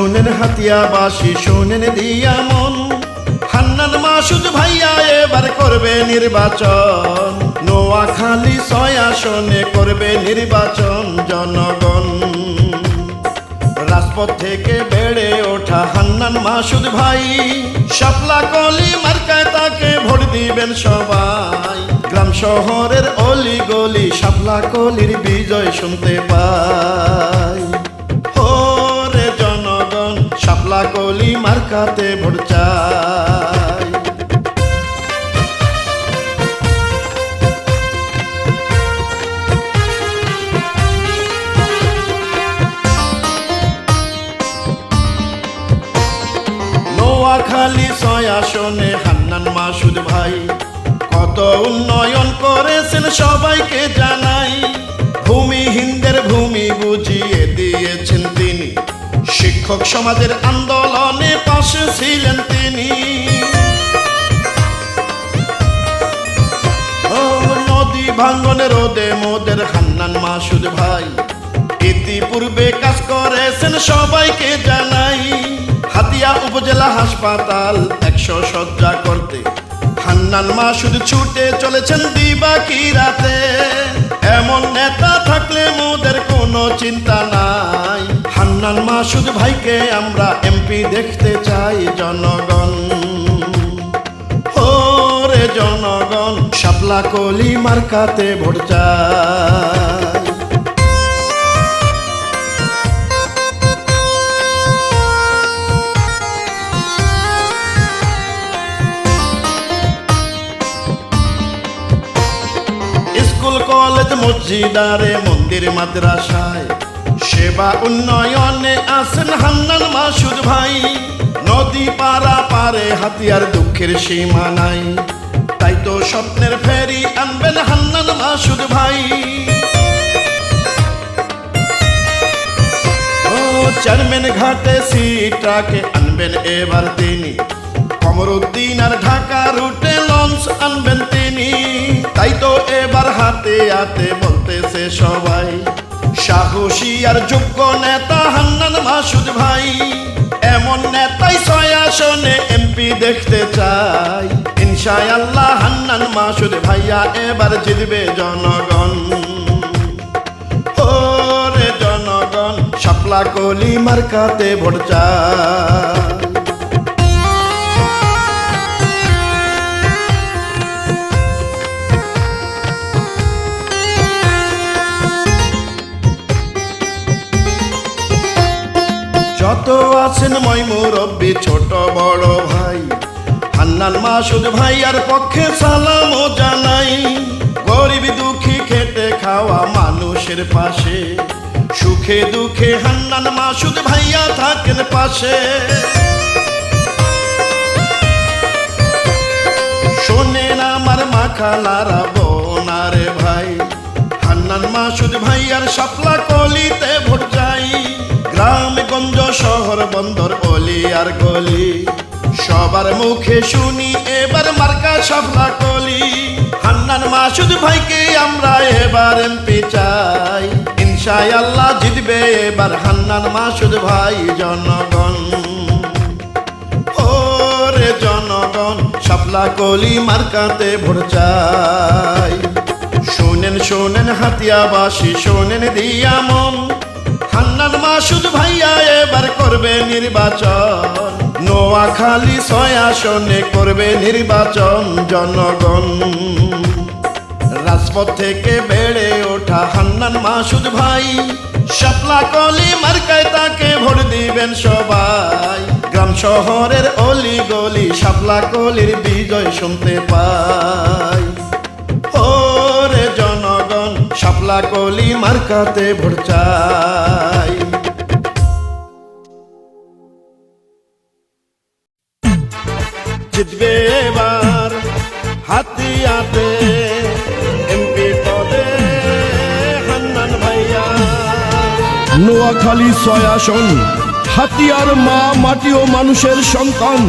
শোনেন হাতিয়াবাসী, শোনেন দিয়া মন, হান্নান মাসুদ ভাইয়া এবার করবে নির্বাচন। নোয়াখালী 6 আসনে করবে নির্বাচন জনগণ। রাজপথ থেকে বেড়ে ওঠা হান্নান মাসুদ ভাই, শাপলা কলি মার্কায় তাকে ভোট দিবেন সবাই। গ্রাম শহরের অলি গলি শাপলা কলির বিজয় শুনতে পাই। ওরে জনগণ, শাপলা কলি মার্কাতে ভোট চাই। নোয়াখালী 6 আসনে হান্নান মাসুদ ভাই কত উন্নয়ন করেছেন সবাইকে জানাই। ভূমিহীনদের ভূমি বুঝিয়ে দিয়েছেন তিনি, শিক্ষক সমাজের আন্দোলনে পাশে ছিলেন তিনি। ও নদী ভাঙ্গনে রোদে মোদের হান্নান মাসুদ ভাই ইতিপূর্বে কাজ করেছেন সবাইকে জানাই। হাতিয়া উপজেলা হাসপাতাল 100 শয্যা করতে হান্নান মাসুদ ছুটে চলেছেন দিবাকি রাতে। এমন নেতা থাকলে মোদের কোনো চিন্তা নাই, হান্নান মাসুদ ভাইকে আমরা এমপি দেখতে চাই জনগণ। ওরে জনগণ, শাপলা কলি মার্কাতে ভোট চাই। স্কুল কলেজ মসজিদারে মন্দির মাদ্রাসায় সেবা উন্নয়নে আছেন হান্নান মাসুদ ভাই। নদী পারা পারে হাতিয়ার দুঃখের সীমা নাই, তাই তো স্বপ্নের ফেরি আনবেন হান্নান মাসুদ ভাই। ও চেয়ারম্যান ঘাটে সিট্রাকে আনবেন এবার তিনি, কমরুদ্দিন আর ঢাকা রুটে লঞ্চ আনবেন তিনি। তাই তো এবার হাতে হাতে বলতেছে সবাই, সাহসী আর যোগ্য নেতা হান্নান মাসুদ ভাই। এমন নেতাই 6 আসনে এমপি দেখতে চাই। ইনশাআল্লাহ হান্নান মাসুদ ভাইয়া এবার জিতবে জনগণ। ওরে জনগণ, শাপলা কলি মার্কাতে ভোট চাই। যত আছেন মই মুরব্বি ছোট বড় ভাই, হান্নান মাসুদ ভাইয়ার পক্ষে সালামও জানাই। গরিব দুঃখী খেটে খাওয়া মানুষের পাশে, সুখে দুঃখে হান্নান মাসুদ ভাইয়া থাকেন পাশে। শোনেন আমার মাখালারা বোনারে ভাই, হান্নান মাসুদ ভাইয়ার শাপলা কলিতে ভোট চাই। গ্রাম গঞ্জ শহর বন্দর অলি আর গলি সবার মুখে শুনি এবার মার্কা শাপলা কলি। হান্নান মাসুদ ভাইকে আমরা এবার এমপি চাই। ইনশাআল্লাহ জিতবে এবার হান্নান মাসুদ ভাই জনগণ। ওরে জনগণ, শাপলা কলি মার্কাতে ভোট চাই। শোনেন শোনেন হাতিয়াবাসী, শোনেন দিয়া মন, হান্নান মাসুদ ভাইয়া এবার করবে নির্বাচন। নোয়াখালী 6 আসনে করবে নির্বাচন জনগণ। রাজপথ থেকে বেড়ে ওঠা হান্নান মাসুদ ভাই, শাপলা কলি মার্কায় তাকে ভোট দিবেন সবাই। গ্রাম শহরের অলি গলি শাপলা কলির বিজয় শুনতে পাই। ওরে জনগণ, শাপলা কলি মার্কাতে ভোট চাই। জিতবে এবার হাতিয়াতে এমপি পদে হান্নান ভাইয়া। নোয়াখালী 6 আসন, হাতিয়ার মা মাটি ও মানুষের সন্তান